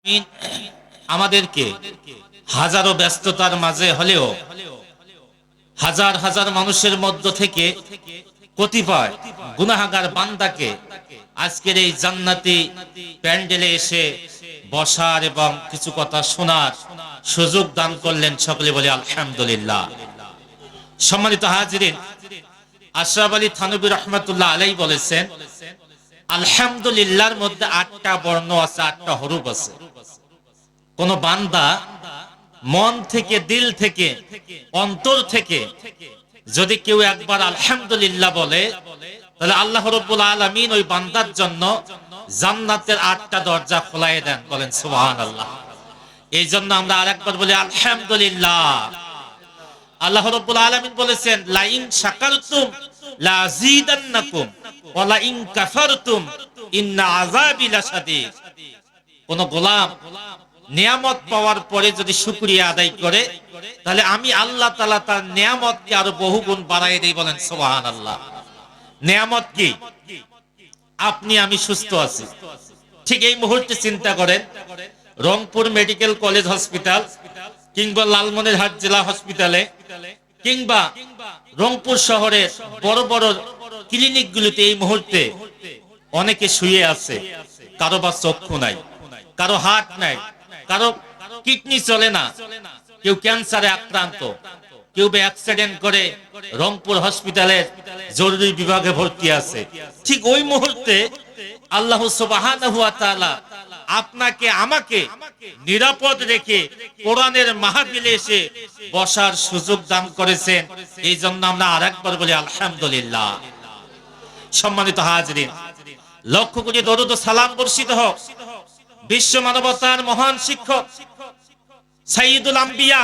আমিন। আমাদেরকে হাজারো ব্যস্ততার মাঝে হলেও হাজার হাজার মানুষের মধ্য থেকে কতিপয় গুনাহগার বান্দাকে আজকের এই জান্নাতি প্যান্ডেলে এসে বসার এবং কিছু কথা শোনার সুযোগ দান করলেন। সকলে বলে আলহামদুলিল্লাহ। সম্মানিত হাজিরিন, আশরাফ আলী থানভী রহমাতুল্লাহ আলাইহি বলেছেন, আলহামদুলিল্লাহর মধ্যে 8টা বর্ণ আছে, 8টা হরফ আছে। কোন বান্দা মন থেকে, দিল থেকে, অন্তর থেকে যদি কেউ একবার আলহামদুলিল্লাহ বলে, তাহলে আল্লাহ রাব্বুল আলামিন ওই বান্দার জন্য জান্নাতের 8টা দরজা খোলাই দেন। বলেন সুবহানাল্লাহ। এই জন্য আমরা আরেকবার বলি আলহামদুলিল্লাহ। আল্লাহ রাব্বুল আলামিন বলেছেন, লা ইন শাকারতুম লা আযীদান্নাকুম ওয়া লা ইন কাফারতুম ইন্না আযাবি লাশাদীদ। কোন গোলাম নিয়ামত পাওয়ার পরে যদি শুকরিয়া আদায় করে, তাহলে আমি আল্লাহ তাআলা তার নিয়ামতকে আরো বহুগুণ বাড়ায় দেই। বলেন সুবহানাল্লাহ। নিয়ামত কি? আপনি আমি সুস্থ আছি। ঠিক এই মুহূর্তে চিন্তা করেন, রংপুর মেডিকেল কলেজ হসপিটাল কিংবা লালমনিরহাট জেলা হসপিটালে কিংবা রংপুর শহরের বড় বড় ক্লিনিকগুলোতে এই মুহূর্তে অনেকে শুয়ে আছে। কারো বা চক্ষু নাই, কারো হাত নাই, কারো কিডনি চলে না, কেউ ক্যান্সারে আক্রান্ত, কেউ বা অ্যাক্সিডেন্ট করে রংপুর হসপিটালের জরুরি বিভাগে ভর্তি আছে। ঠিক ওই মুহূর্তে আল্লাহ সুবহানাহু ওয়া তাআলা আপনাকে আমাকে নিরাপদ রেখে কোরআনের মাহফিলে এসে বসার সুযোগ দান করেছেন। এই জন্য আমরা আরেকবার বলি আলহামদুলিল্লাহ। সম্মানিত হাজিরিন, লক্ষ কোটি দরুদ ও সালাম বর্ষিত হোক বিশ্ব মানবতার মহান শিক্ষক সাইয়্যিদুল আম্বিয়া,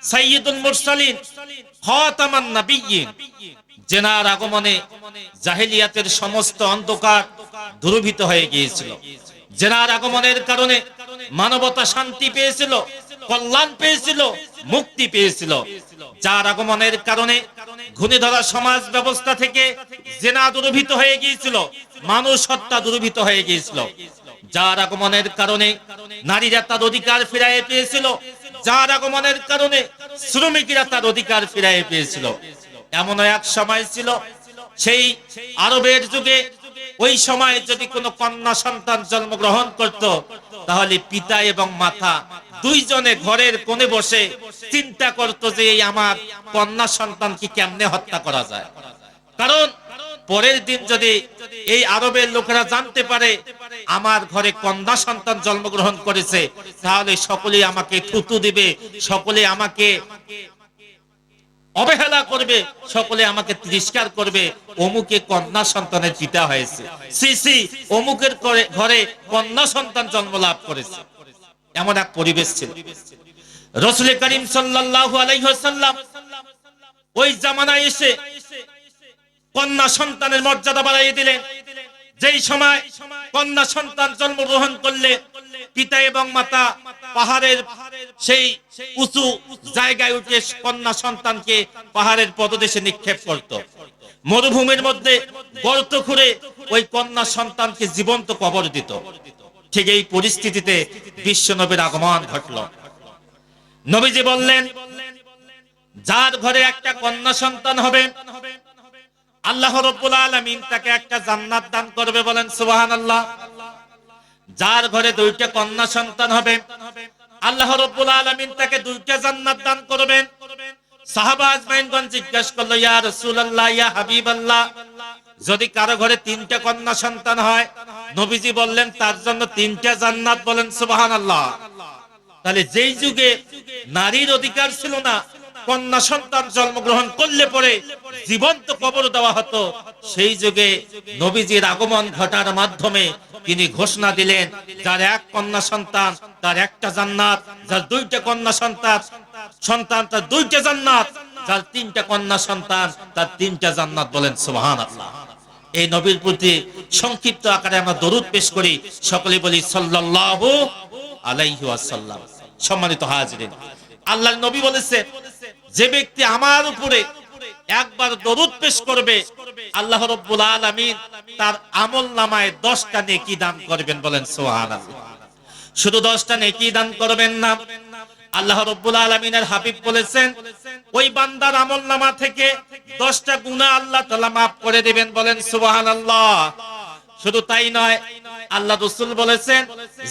সাইয়্যিদুল মুরসালিন, খাতামান নাবিয়্যিন, যেনার আগমনে জাহেলিয়াতের সমস্ত অন্ধকার দূরীভূত হয়ে গিয়েছিল। যেনার আগমনের কারণে মানবতা শান্তি পেয়েছিল, কল্যাণ পেয়েছিল, মুক্তি পেয়েছিল। যার আগমনের কারণে ঘুণে ধরা সমাজ ব্যবস্থা থেকে জেনা দূরীভূত হয়ে গিয়েছিল, মানুষ হত্যা দূরীভূত হয়ে গিয়েছিল। যার আগমনের কারণে নারীরা তার অধিকার ফিরিয়ে পেয়েছিল, যার আগমনের কারণে শ্রমিকরা তার অধিকার ফিরিয়ে পেয়েছিল। এমন এক সময় ছিল, সেই আরবের যুগে, ওই সময় যদি কোনো কন্যা সন্তান জন্মগ্রহণ করত, তাহলে পিতা এবং মাতা দুইজনে ঘরের কোণে বসে চিন্তা করত যে এই আমার কন্যা সন্তানকে কেমনে হত্যা করা যায়। কারণ পরের দিন যদি এই আরবের লোকেরা জানতে পারে আমার ঘরে কন্যা সন্তান জন্মগ্রহণ করেছে, তাহলে সকলেই আমাকে থুতু দিবে, সকলে আমাকে অবহেলা করবে, সকলে আমাকে তিরস্কার করবে। অমুকে কন্যা সন্তানের পিতা হয়েছে, সিসি অমুকের ঘরে কন্যা সন্তান জন্ম লাভ করেছে। এমন এক পরিবেশ ছিল। রাসূল করিম সাল্লাল্লাহু আলাইহি ওয়াসাল্লাম ওই জামানায় এসে কন্যা সন্তানের মর্যাদা বাড়িয়ে দিলেন। যেই সময় কন্যা সন্তান জন্মগ্রহণ করলে পিতা এবং মাতা পাহাড়ের সেই উঁচু জায়গায় উঠে কন্যা সন্তানকে পাহাড়ের পদদেশে নিক্ষেপ করত। মরুভূমির মধ্যে গর্ত খুঁড়ে ওই কন্যা সন্তানকে জীবন্ত কবর দিত। ঠিক এই পরিস্থিতিতে বিশ্ব নবীর আগমন ঘটল। নবীজি বললেন, যার ঘরে একটা কন্যা সন্তান হবে, আল্লাহ রাব্বুল আলামিন তাকে একটা জান্নাত দান করবে। বলেন সুবহানাল্লাহ। যার ঘরে দুইটা কন্যা সন্তান হবে, আল্লাহ রাব্বুল আলামিন তাকে দুইটা জান্নাত দান করবেন। সাহাবা আজমাইনগণ জিজ্ঞাসা করলো, ইয়া রাসূলুল্লাহ, ইয়া হাবিবাল্লাহ, যদি কারো ঘরে 3টা কন্যা সন্তান হয়, নবীজি বললেন তার জন্য 3টা জান্নাত। বলেন সুবহানাল্লাহ। তাহলে যেই যুগে নারীর অধিকার ছিল না, কন্যা সন্তান জন্মগ্রহণ করলে পরে জীবন্ত কবর দেওয়া হতো, সেই যুগে নবীজির আগমন ঘটার মাধ্যমে তিনি ঘোষণা দিলেন, যার এক কন্যা সন্তান তার একটা জান্নাত, যার 2টা কন্যা সন্তান তার 2টা জান্নাত, যার 3টা কন্যা সন্তান তার 3টা জান্নাত। বলেন সুবহানাল্লাহ। এই নবীর প্রতি সংক্ষিপ্ত আকারে আমরা দরুদ পেশ করি, সকলে বলি সাল্লাল্লাহু আলাইহি ওয়াসাল্লাম। সম্মানিত হাজিরিন, আল্লাহর নবী বলেছে, যে ব্যক্তি আমার উপরে একবার দরুদ পেশ করবে, আল্লাহ রাব্বুল আলামিন তার আমলনামায় 10টা নেকি দান করবেন। বলেন সুবহানাল্লাহ। শুধু 10টা নেকি দান করবেন না, আল্লাহ রাব্বুল আলামিনের হাবিব বলেছেন ওই বান্দার আমলনামা থেকে 10টা গুনাহ আল্লাহ তাআলা maaf করে দিবেন, বলেন সুবহানাল্লাহ। শুধু তাই নয়, আল্লাহ রাসূল বলেছেন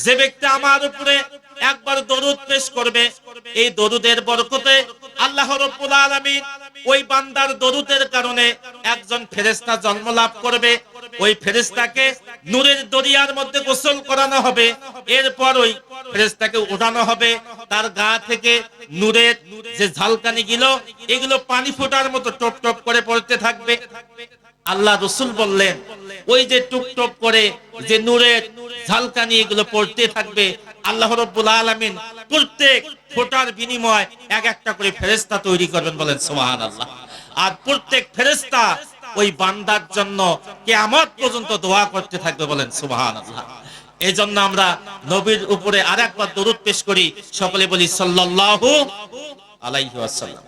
যে ব্যক্তি আমার উপরে একবার দরুদ পেশ করবে, এই দরুদের বরকতে আল্লাহ রাব্বুল আলামিন ওই বান্দার দরুদের কারণে একজন ফেরেশতা জন্ম লাভ করবে। ওই ফেরেশতাকে নূরের দরিয়ার মধ্যে গোসল করানো হবে, এরপর ওই ফেরেশতাকে উঠানো হবে, তার গা থেকে নূরের যে ঝলকানি গুলো এগুলো পানি ফোঁটার মতো টপ টপ করে পড়তে থাকবে। আল্লাহ রাসূল বললেন ওই যে টুপ টপ করে যে নূরের ঝলকানি এগুলো পড়তে থাকবে, আল্লাহ রাব্বুল আলামিন প্রত্যেক ফোঁটার বিনিময়ে এক একটা করে ফেরেশতা তৈরি করবেন, বলেন সুবহানাল্লাহ। আর প্রত্যেক ফেরেশতা ওই বান্দার জন্য কিয়ামত পর্যন্ত দোয়া করতে থাকবে, বলেন সুবহানাল্লাহ। এজন্য আমরা নবীর উপরে আরেকবার দরুদ পেশ করি, সকলে বলি সাল্লাল্লাহু আলাইহি ওয়াসাল্লাম।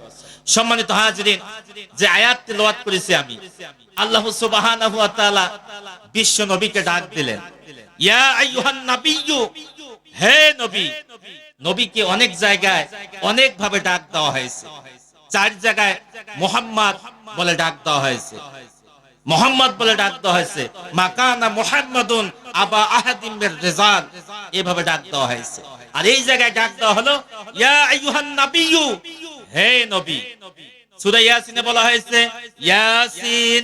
সম্মানিত হাজিরিন, যে আয়াত তেলাওয়াত করেছি আমি, আল্লাহ সুবহানাহু ওয়া তাআলা বিশ্ব নবীকে ডাক দিলেন, ইয়া আইয়ুহান নাবিয়্যু, হে নবী। নবীকে অনেক জায়গায় অনেক ভাবে ডাক দেওয়া হয়েছে। 4 জায়গায় মুহাম্মদ বলে ডাক দেওয়া হয়েছে, মুহাম্মদ বলে ডাক দেওয়া হয়েছে, মাকানা মুহাম্মাদুন আবা আহাদিম মির রিজাল, এভাবে ডাক দেওয়া হয়েছে। আর এই জায়গায় ডাক দেওয়া হলো ইয়া আইয়ুহান নাবিয়্যু, হে নবী। সূরা ইয়াসিনে বলা হয়েছে ইয়াসিন।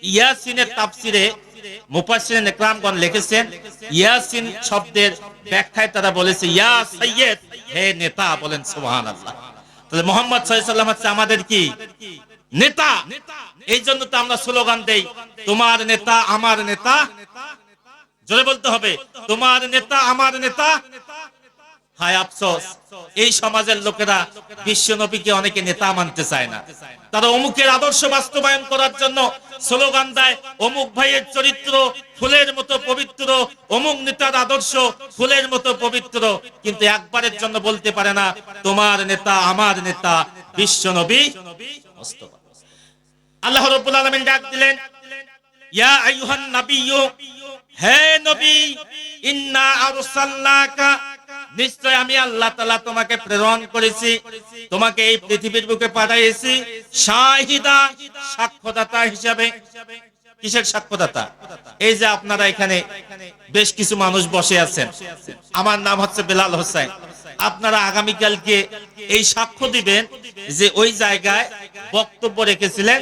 ইয়াসিনের তাফসিরে মুফাসসিরিন ইকরামগণ লিখেছেন ইয়াসিন শব্দের ব্যাখ্যায় তারা বলেছে ইয়া সাইয়্যিদ, হে নেতা, বলেন সুবহানাল্লাহ। তাহলে মুহাম্মদ সাল্লাল্লাহু আলাইহি ওয়াসাল্লাম হচ্ছে আমাদের কি নেতা। এই জন্য তো আমরা স্লোগান দেই, তোমার নেতা আমার নেতা। জোরে বলতে হবে, তোমার নেতা আমার নেতা। হায় আফসোস, এই সমাজের লোকেরা বিশ্ব নবীকে অনেকে নেতা মানতে চায় না। তারা অমুকের আদর্শ বাস্তবায়ন করার জন্য স্লোগান দেয়, অমুক ভাইয়ের চরিত্র ফুলের মতো পবিত্র, অমুক নেতার আদর্শ ফুলের মতো পবিত্র, কিন্তু একবারের জন্য বলতে পারে না তোমার নেতা আমার নেতা বিশ্ব নবী মুস্তাফা। আল্লাহ রাব্বুল আলামিন ডাক দিলেন ইয়া আইয়ুহান নাবিয়্যু, হে নবী, ইন্না আরসালনাকা, নিশ্চয় আমি আল্লাহ তাআলা তোমাকে প্রেরণ করেছি, তোমাকে এই পৃথিবীর বুকে পাঠিয়েছি শাহিদা, সাক্ষ্যদাতা হিসেবে। কিসের সাক্ষ্যদাতা? এই যে আপনারা এখানে বেশ কিছু মানুষ বসে আছেন, আমার নাম হচ্ছে বেলাল হোসেন। আপনারা আগামীকালকে এই সাক্ষ্য দিবেন যে ওই জায়গায় বক্তব্য রেখেছিলেন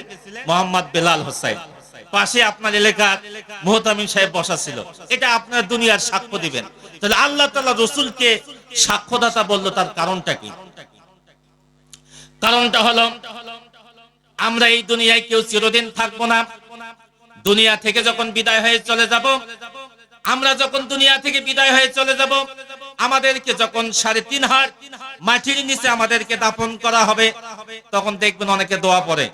মোহাম্মদ বেলাল হোসেন, পাশে আপনার এলাকার মুহতামিম সাহেব বসা ছিল। এটা আপনার দুনিয়ার সাক্ষ্য দিবেন। তাহলে আল্লাহ তাআলা রাসূলকে সাক্ষ্যদাতা বলল, তার কারণটা কি? কারণটা হলো আমরা এই দুনিয়ায় কেউ চিরদিন থাকবো না। দুনিয়া থেকে যখন বিদায় হয়ে চলে যাব, আমরা যখন দুনিয়া থেকে বিদায় হয়ে চলে যাব, আমাদেরকে যখন 3.5 হাত মাটির নিচে আমাদেরকে দাফন করা হবে, তখন দেখবেন অনেকে দোয়া পড়ে,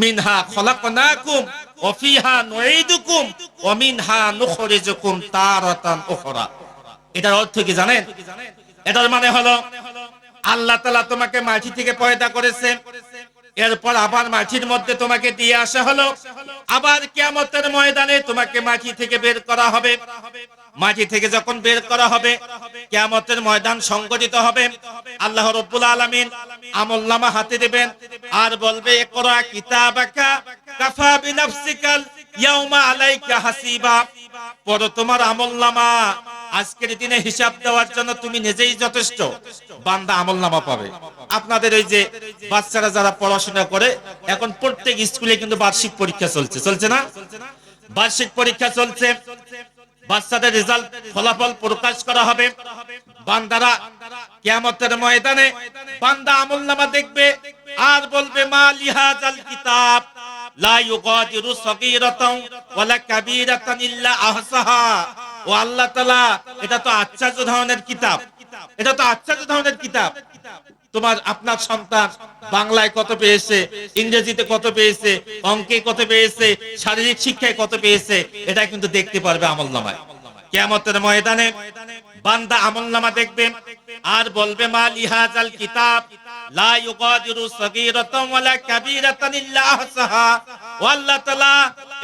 মিনহা খলাকনাকুম ওয়া ফিহা নুঈদুকুম ওয়া মিনহা নুখরিজুকুম তারাতান উখরা। এটার অর্থ কি জানেন? এটার মানে হলো আল্লাহ তাআলা তোমাকে মাটি থেকে পয়দা করেছে, এরপর আবার মাটির মধ্যে তোমাকে দিয়ে আসা হলো, আবার কিয়ামতের ময়দানে তোমাকে মাটি থেকে বের করা হবে। মাটি থেকে যখন বের করা হবে, কিয়ামতের ময়দান সংগঠিত হবে, আল্লাহ রাব্বুল আলামিন আমলনামা হাতে দিবেন আর বলবে ইকরা কিতাবাকা কাফা বিনাফসিকাল ইয়াউমা আলাইকা হাসিবা, পড়ো তোমার আমলনামা, আজকের দিনে হিসাব দেওয়ার জন্য তুমি নিজেই যথেষ্ট। বান্দা আমলনামা পাবে। আপনাদের ওই যে বাচ্চারা যারা পড়াশোনা করে, এখন প্রত্যেক স্কুলে কিন্তু বার্ষিক পরীক্ষা চলছে, চলছে না? বার্ষিক পরীক্ষা চলছে, বাচ্চাদের রেজাল্ট ফলাফল প্রকাশ করা হবে। বান্দারা কিয়ামতের ময়দানে বান্দা আমলনামা দেখবে আর বলবে মা লিহাজাল কিতাব লা ইউগাদিরু সাগীরাতান ওয়ালা কাবীরাতান ইল্লা আহসাহা। ও আল্লাহ তাআলা, এটা তো আশ্চর্য ধরনের কিতাব, এটা তো আশ্চর্য ধরনের কিতাব। তোমার আপনার সন্তান বাংলায় কত পেয়েছে, ইংরেজিতে কত পেয়েছে, অঙ্কে কত পেয়েছে, শারীরিক শিক্ষায় কত পেয়েছে, এটা কিন্তু দেখতে পারবে আমলনামায়। কিয়ামতের ময়দানে বান্দা আমলনামা দেখবে আর বলবে মা লিহাজাল কিতাব লা ইউগাদিরু সাগীরাতান ওয়ালা কাবীরাতান ইল্লা আহসাহা। ও আল্লাহ তাআলা,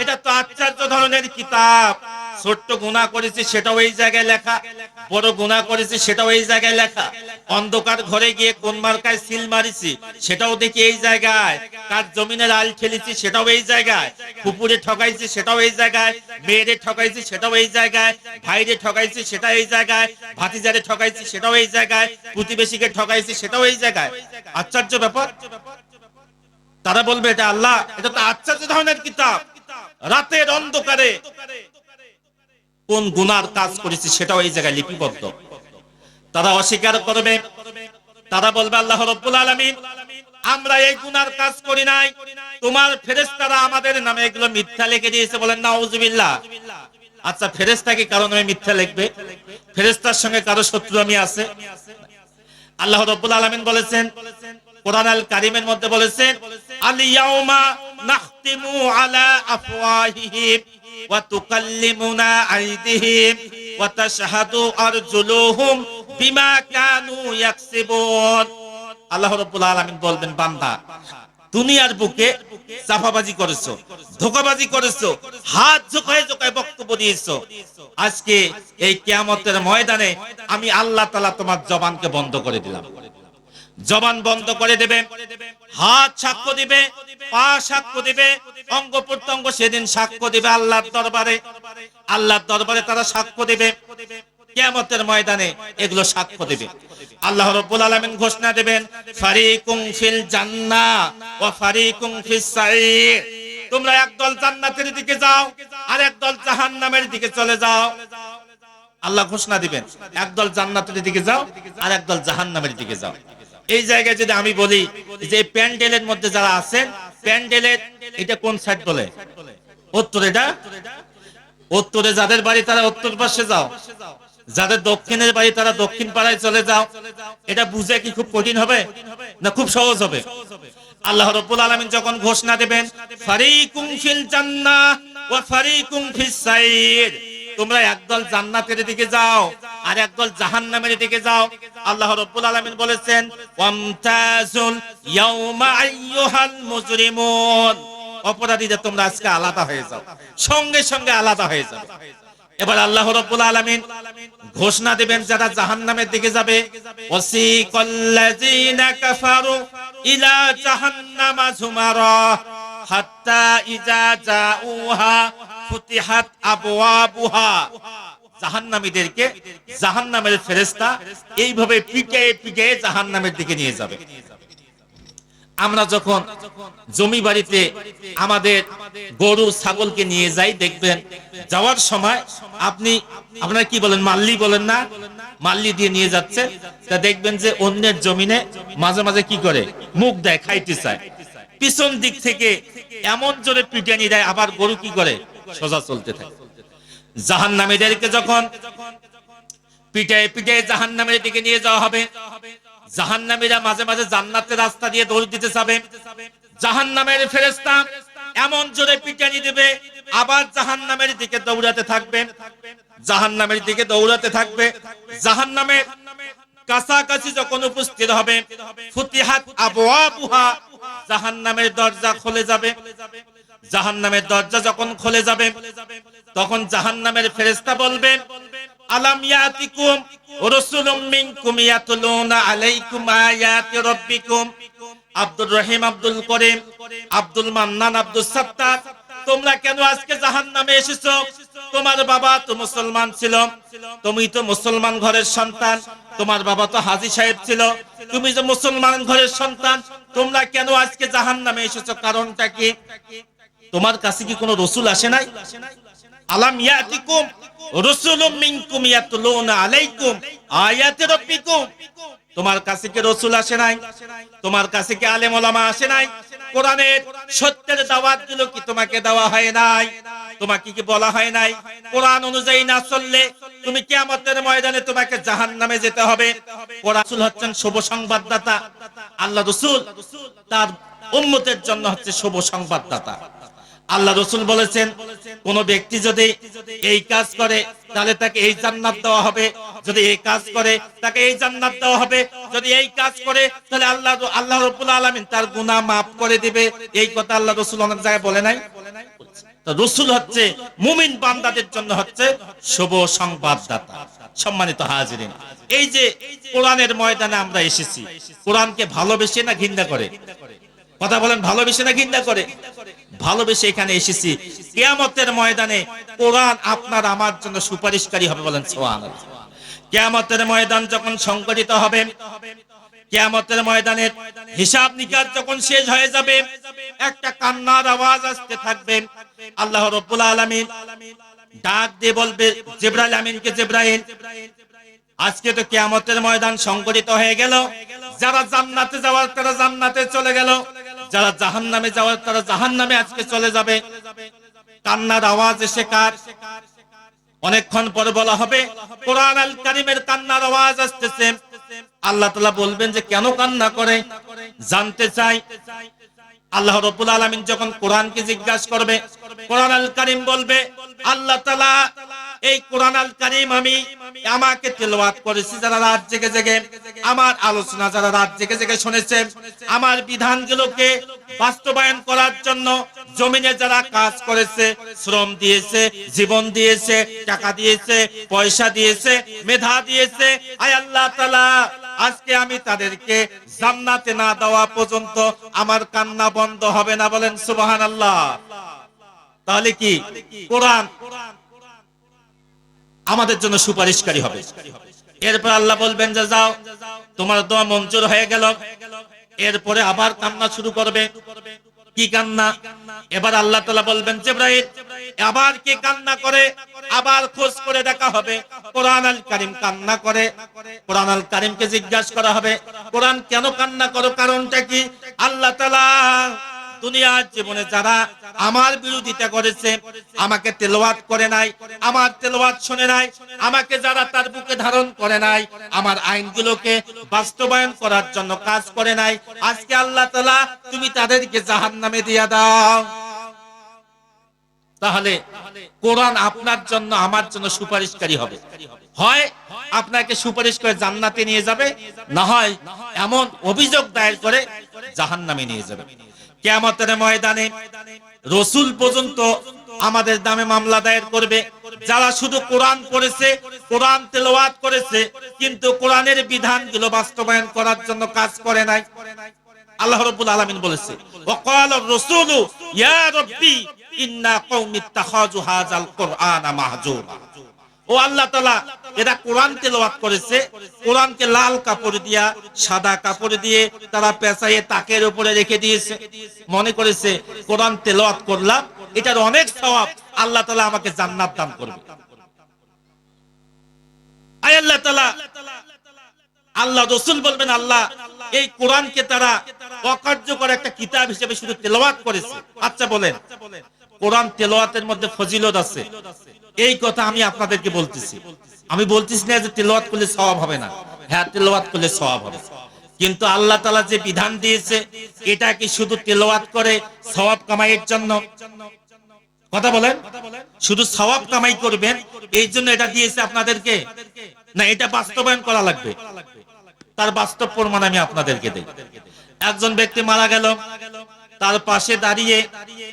এটা তো আশ্চর্য ধরনের কিতাব, ছোট্ট গুনাহ করেছি সেটাও এই জায়গায় লেখা, বড় গুনাহ করেছি সেটাও এই জায়গায় লেখা, অন্ধকার ঘরে গিয়ে কোন মার্কায় সিল মারিছি সেটাও দেখি এই জায়গায়, কার জমিনের আল ঠেলেছি সেটাও এই জায়গায়, কুকুরে ঠকাইছি সেটাও এই জায়গায়, মেয়েরে ঠকাইছি সেটাও এই জায়গায়, ভাইরে ঠকাইছি সেটা এই জায়গায়, ভাতিজারে ঠকাইছি সেটাও এই জায়গায়, প্রতিবেশীকে ঠকাইছি সেটাও এই জায়গায়। আশ্চর্য ব্যাপার। তারা বলবে এটা আল্লাহ, এটা তো আশ্চর্য ধরনের কিতাব, রাতের অন্ধকারে কোন গুনার কাজ করেছি সেটাও এই জায়গায় লিপিবদ্ধ। তারা অস্বীকার করবে, তারা বলবে আল্লাহ রাব্বুল আলামিন আমরা এই গুনার কাজ করি নাই, তোমার ফেরেশতারা আমাদের নামে এগুলো মিথ্যা লিখে দিয়েছে। বলেন নাউজুবিল্লাহ। আচ্ছা, ফেরেশতা কি কারো নামে মিথ্যা লিখবে? ফেরেশতার সঙ্গে কারো শত্রু আমি আছে? আল্লাহ রাব্বুল আলামিন বলেছেন কোরআন আল কারীমের মধ্যে বলেছেন আল ইয়াউমা নাখতিমু আলা আফওয়াহিহিম ওয়া তুকাল্লিমুনা আইদিহিম ওয়া তাশহাদু আরজুলুহুম বিমা কানু ইয়াকসিবুন। আল্লাহ রাব্বুল আলামিন বলবেন বান্দা দুনিয়ার বুকে চাপাবাজি করেছো, ধোঁকাবাজি করেছো, হাত ঝোকায় ঝোকায় বক্তব্য দিয়েছো, আজকে এই কিয়ামতের ময়দানে আমি আল্লাহ তাআলা তোমার জবানকে বন্ধ করে দিলাম। জবান বন্ধ করে দেবে, হাত সাক্ষ্য দিবে, পা সাক্ষ্য দিবে, অঙ্গ প্রত্যঙ্গ সেদিন সাক্ষ্য দিবে আল্লাহর দরবারে। আল্লাহর দরবারে তারা সাক্ষ্য দিবে, কিয়ামতের ময়দানে এগুলো সাক্ষ্য দিবে। আল্লাহ রাব্বুল আলামিন ঘোষণা দেবেন ফারিকুম ফিল জান্নাহ ওয়া ফারিকুম ফিস সাঈর, তোমরা একদল জান্নাতের দিকে যাও আর একদল জাহান্নামের দিকে চলে যাও। আল্লাহ ঘোষণা দিবেন একদল জান্নাতের দিকে যাও আর একদল জাহান্নামের দিকে যাও। এই জায়গায় যদি আমি বলি যে প্যান্ডেলের মধ্যে যারা আছেন, প্যান্ডেলের এটা কোন সাইড বলে? উত্তর। এটা উত্তরে যাদের বাড়ি তারা উত্তর পাশে যাও, যাদের দক্ষিণের বাড়ি তারা দক্ষিণ পাড়ায় চলে যাও। এটা বুঝে কি খুব কঠিন হবে না খুব সহজ হবে? আল্লাহ রাব্বুল আলামিন যখন ঘোষণা দেবেন ফারিকুম ফিল জান্নাহ ওয়া ফারিকুম ফিস সাঈর, তোমরা একদল জান্নাতের দিকে যাও আর একদল জাহান্নামের দিকে যাও। আল্লাহ রাব্বুল আলামিন বলেছেন ওয়ামতাজুল ইয়াউমা আইয়ুহাল মুজরিমুন, অপরাধীরা তোমরা আজকে আলাদা হয়ে যাও, সঙ্গে সঙ্গে আলাদা হয়ে যাবে। এবার আল্লাহ রাব্বুল আলামিন ঘোষণা দেবেন যারা জাহান্নামের দিকে যাবে ওয়াসিকাল্লাযিনা কাফারু ইলা জাহান্নামা যুমারা হাত্তা ইজা জাউহা ফুতিহাত আবওয়াবুহা, জাহান্নামীদেরকে জাহান্নামের ফেরেশতা এইভাবে পিটিয়ে পিটিয়ে জাহান্নামের দিকে নিয়ে যাবে। আমরা যখন জমি বাড়িতে আমাদের গরু ছাগলকে নিয়ে যাই, দেখবেন যাওয়ার সময় আপনারা কি বলেন, মাল্লি বলেন না, মাল্লি দিয়ে নিয়ে যাচ্ছে, তা দেখবেন যে অন্যের জমিনে মাঝে মাঝে কি করে মুখ দেয়, খাইতে চায়, পিছন দিক থেকে এমন জোরে পিটানি দেয়, আবার গরু কি করে সোজা চলতে থাকে। জাহান্নামীদেরকে যখন পিটায়ে পিটায়ে জাহান্নামের দিকে নিয়ে যাওয়া হবে, জাহান্নামীরা মাঝে মাঝে জান্নাতের রাস্তা দিয়ে দৌড় দিতে যাবে, জাহান্নামের ফেরেশতা এমন জোরে পিটানি দেবে, আবার জাহান্নামের দিকে দৌড়াতে থাকবে, জাহান্নামের দিকে দৌড়াতে থাকবে। জাহান্নামের কাছাকাছি যখন উপস্থিত হবে ফুতিহাত আবওয়াবুহা, জাহান্নামের দরজা খুলে যাবে। জাহান্নামের দরজা যখন খুলে যাবে তখন জাহান্নামের ফেরেশতা বলবেন আলাম ইয়াতিকুম রাসূলুম মিনকুম ইয়াতলুনা আলাইকুম আয়াতি রাব্বিকুম। আব্দুর রহিম, আব্দুল করিম, আব্দুল মান্নান, আব্দুল সাত্তার, তোমরা কেন আজকে জাহান্নামে এসেছো? তোমার বাবা তো মুসলমান ছিল, তুমি তো মুসলমান ঘরের সন্তান, তোমার বাবা তো হাজী সাহেব ছিল, তুমি যে মুসলমান ঘরের সন্তান, তোমরা কেন আজকে জাহান্নামে এসেছো? কারণটা কি? তোমার কাছে কি কোনো রাসূল আসে নাই? আলাম ইয়াতিকুম রাসূলুম মিনকুম ইয়াতলুনা আলাইকুম আয়াতি রাব্বিকুম, তোমার কাছে কি রাসূল আসে নাই? তোমার কাছে কি আলেম ওলামা আসে নাই? কোরআনের সত্যের দাওয়াতগুলো কি তোমাকে দেওয়া হয় নাই? তোমাকে কি বলা হয় নাই কোরআন অনুযায়ী না চললে তুমি কিয়ামতের ময়দানে তোমাকে জাহান্নামে যেতে হবে? রাসূল হচ্ছেন শুভ সংবাদদাতা, আল্লাহ রাসূল তার উম্মতের জন্য হচ্ছে শুভ সংবাদদাতা। আল্লাহ রাসূল বলেছেন কোন ব্যক্তি যদি এই কাজ করে তাহলে তাকে এই জান্নাত দেওয়া হবে, যদি এই কাজ করে তাকে এই জান্নাত দেওয়া হবে, যদি এই কাজ করে তাহলে আল্লাহ রাব্বুল আলামিন তার গুনাহ maaf করে দিবে। এই কথা আল্লাহ রাসূল অনেক জায়গায় বলে নাই? তো রাসূল হচ্ছে মুমিন বান্দাদের জন্য হচ্ছে শুভ সংবাদদাতা। সম্মানিত হাজিরিন, এই যে কোরআনের ময়দানে আমরা এসেছি, কোরআনকে ভালোবেসে না ঘৃণা করে? কথা বলেন, ভালোবেসে না ঘৃণা করে? ভালোবেসে এখানে এসেছি। কিয়ামতের ময়দানে কোরআন আপনার আমার জন্য সুপারিশকারী হবে, বলেন সুবহানাল্লাহ। কিয়ামতের ময়দান যখন সংগঠিত হবে, কিয়ামতের ময়দানের হিসাব নিকাশ যখন শেষ হয়ে যাবে, একটা কান্নার আওয়াজ আসতে থাকবে। আল্লাহ রাব্বুল আলামিন ডাক দিয়ে বলবে জিবরাইল আমিনকে, জিবরাইল, আজকে তো কিয়ামতের ময়দান সংগঠিত হয়ে গেল। যারা জান্নাতে যাওয়ার তারা জান্নাতে চলে গেল, যারা জাহান্নামে যাওয়ার তারা জাহান্নামে আজকে চলে যাবে। কান্নার আওয়াজ এসে কার? অনেকক্ষণ পরে বলা হবে কোরআন আল কারীমের কান্নার আওয়াজ আসতেছে। আল্লাহ তাআলা বলবেন যে কেন কান্না করে, জানতে চাই। আল্লাহ রাব্বুল আলামিন যখন কোরআনকে জিজ্ঞাসা করবে, কোরআন আল কারীম বলবে, আল্লাহ তাআলা এই কোরআন আল কারীম আমি আমাকে তেলাওয়াত করেছি যারা রাত জেগে জেগে, আমার আলোচনা যারা রাত জেগে জেগে শুনেছে, আমার বিধানগুলোকে বাস্তবায়ন করার জন্য জমিনে যারা কাজ করেছে, শ্রম দিয়েছে, জীবন দিয়েছে, টাকা দিয়েছে, পয়সা দিয়েছে, মেধা দিয়েছে, আয় আল্লাহ তাআলা আজকে আমি তাদেরকে জান্নাতে না দেওয়া পর্যন্ত আমার কান্না বন্ধ হবে না, বলেন সুবহানাল্লাহ। তাহলে কি কোরআন আমাদের জন্য সুপারিশকারী হবে। এরপর আল্লাহ বলবেন যে যাও, তোমার দোয়া মঞ্জুর হয়ে গেল। এরপরে আবার কান্না শুরু করবে। কি কান্না? এবার আল্লাহ তাআলা বলবেন জিবরাইল, আবার কে কান্না করে? আবার খোঁজ করে দেখা হবে। কোরআন আল কারীম কান্না করে। কোরআন আল কারীমকে জিজ্ঞাসা করা হবে, কোরআন কেন কান্না করো, কারণটা কি? আল্লাহ তাআলা দুনিয়ার জীবনে যারা আমার বিরোধিতা করেছে, আমাকে তেলাওয়াত করে নাই, আমার তেলাওয়াত শুনে নাই, আমাকে যারা তার বুকে ধারণ করে নাই, আমার আইনগুলোকে বাস্তবায়ন করার জন্য কাজ করে নাই, আজকে আল্লাহ তাআলা তুমি তাদেরকে জাহান্নামে দিয়ে দাও। তাহলে কোরআন আপনার জন্য আমার জন্য সুপারিশকারী হবে। হয় আপনাকে সুপারিশ করে জান্নাতে নিয়ে যাবে, না হয় এমন অভিযোগ দায়ের করে জাহান্নামে নিয়ে যাবে। কিয়ামতের ময়দানে রাসূল পর্যন্ত আমাদের নামে মামলা দায়ের করবে, যারা শুধু কোরআন পড়েছে, কোরআন তেলাওয়াত করেছে, কিন্তু কোরআনের বিধানগুলো বাস্তবায়ন করার জন্য কাজ করে নাই। আল্লাহ রাব্বুল আলামিন বলেছে, ওয়াকালা রাসূলু ইয়া রাব্বি ইন্না কওমি ইত্তাখাযু হাযাল কুরআনা মাহজুরা। ও আল্লাহ তাআলা, এরা কোরআন তেলাওয়াত করেছে, কোরআনকে লাল কাপড় দিয়া, সাদা কাপড় দিয়ে তারা পেঁচাইয়ে তাকের উপরে রেখে দিয়েছে। মনে করেছে কোরআন তেলাওয়াত করলাম, এটার অনেক সওয়াব, আল্লাহ তাআলা আমাকে জান্নাত দান করবে। আয় আল্লাহ তাআলা, আল্লাহ রাসূল বলবেন, আল্লাহ এই কোরআনকে তারা অকার্যকর একটা কিতাব হিসেবে শুধু তেলাওয়াত করেছে। আচ্ছা বলেন, কোরআন তেলাওয়াতের মধ্যে ফজিলত আছে, এই কথা আমি আপনাদেরকে বলতেছি। আমি বলতেছি না যে তেলাওয়াত করলে সওয়াব হবে না, হ্যাঁ তেলাওয়াত করলে সওয়াব হবে। কিন্তু আল্লাহ তাআলা যে বিধান দিয়েছে, এটা কি শুধু তেলাওয়াত করে সওয়াব কামাইয়ের জন্য? কথা বলেন, শুধু সওয়াব কামাই করবেন এই জন্য এটা দিয়েছে আপনাদেরকে? না, এটা বাস্তবায়ন করা লাগবে। তার বাস্তব প্রমাণ আমি আপনাদেরকে দেই। একজন ব্যক্তি মারা গেল, তার পাশে দাঁড়িয়ে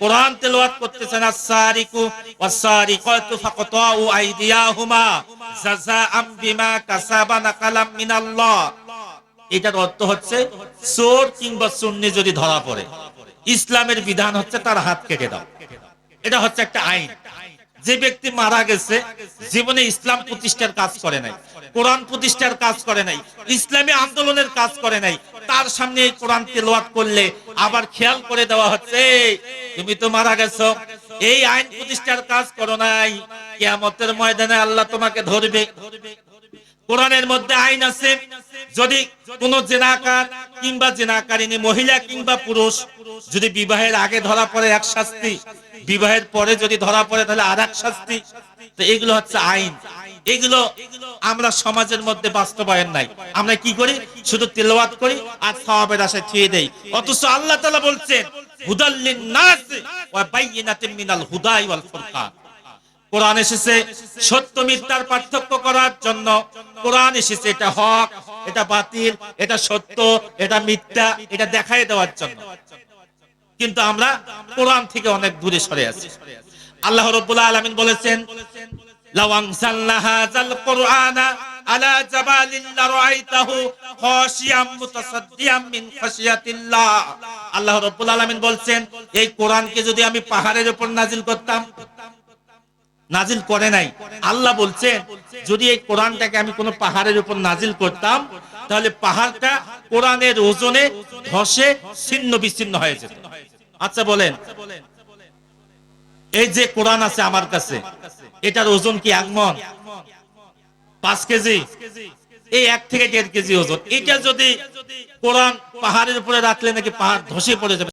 কোরআন তেলাওয়াত করতেছেন, আস-সারিকু ওয়াস-সারিকাতু ফাকতাউ আইদিয়াহুমা জাযাআম বিমা কাসাবা নাকালাম মিনাল্লাহ। এটার অর্থ হচ্ছে চোর কিংবা চুন্নি যদি ধরা পড়ে, ইসলামের বিধান হচ্ছে তার হাত কেটে দাও। এটা হচ্ছে একটা আইন। যে ব্যক্তি মারা গেছে, জীবনে ইসলাম প্রতিষ্ঠার কাজ করে নাই, কোরআন প্রতিষ্ঠার কাজ করে নাই, ইসলামী আন্দোলনের কাজ করে নাই, তার সামনে এই কোরআন তেলাওয়াত করলে আবার খেয়াল করে দেওয়া হচ্ছে, তুমি তো মারা গেছো, এই আইন প্রতিষ্ঠার কাজ করো নাই, কিয়ামতের ময়দানে আল্লাহ তোমাকে ধরবে। কোরআনের মধ্যে আইন আছে, যদি কোন জিনাকার কিংবা জিনাকারিনী মহিলা কিংবা পুরুষ যদি বিবাহের আগে ধরা পড়ে এক শাস্তি, বিবাহের পরে যদি ধরা পড়ে তাহলে আরেক শাস্তি। তো এগুলো হচ্ছে আইন। এগুলো আমরা সমাজের মধ্যে বাস্তবায়ন নাই। আমরা কি করি? শুধু তেলাওয়াত করি আর সওয়াবের আশায় ছুঁয়ে দেই। অথচ আল্লাহ তাআলা বলছেন, হুদাল লিন-নাস ওয়া বাইয়িনাতিন মিনাল হুদাই ওয়াল ফুরকান। কোরআন এসেছে সত্য মিথ্যার পার্থক্য করার জন্য। কোরআন এসেছে এটা হক, এটা বাতিল, এটা সত্য, এটা মিথ্যা, এটা দেখায় দেওয়ার জন্য। কিন্তু আমরা কোরআন থেকে অনেক দূরে সরে আছি। আল্লাহ রাব্বুল আলামিন বলেছেন, লাউ আনজালনা হাযাল কুরআনা আলা জাবালিন লারাআইতাহু খাশিয়াম মুতাসাদ্দিয়াম মিন খাশিয়াতিল্লাহ। আল্লাহ রাব্বুল আলামিন বলছেন, এই কোরআনকে যদি আমি পাহাড়ের উপর নাজিল করতাম, নাজিল করে নাই, আল্লাহ বলছেন যদি এই কোরআনটাকে আমি কোনো পাহাড়ের উপর নাজিল করতাম, তাহলে পাহাড়টা কোরআনের ওজনে ধসে ছিন্ন বিচ্ছিন্ন হয়ে যেত। আচ্ছা বলেন, এই যে কোরআন আছে আমার কাছে, এটার ওজন কি 1 মণ, 5 কেজি, এই 1 থেকে 1.5 কেজি ওজন। এটা যদি কোরআন পাহাড়ের উপরে রাখলে নাকি পাহাড় ধসে পড়ে যাবে।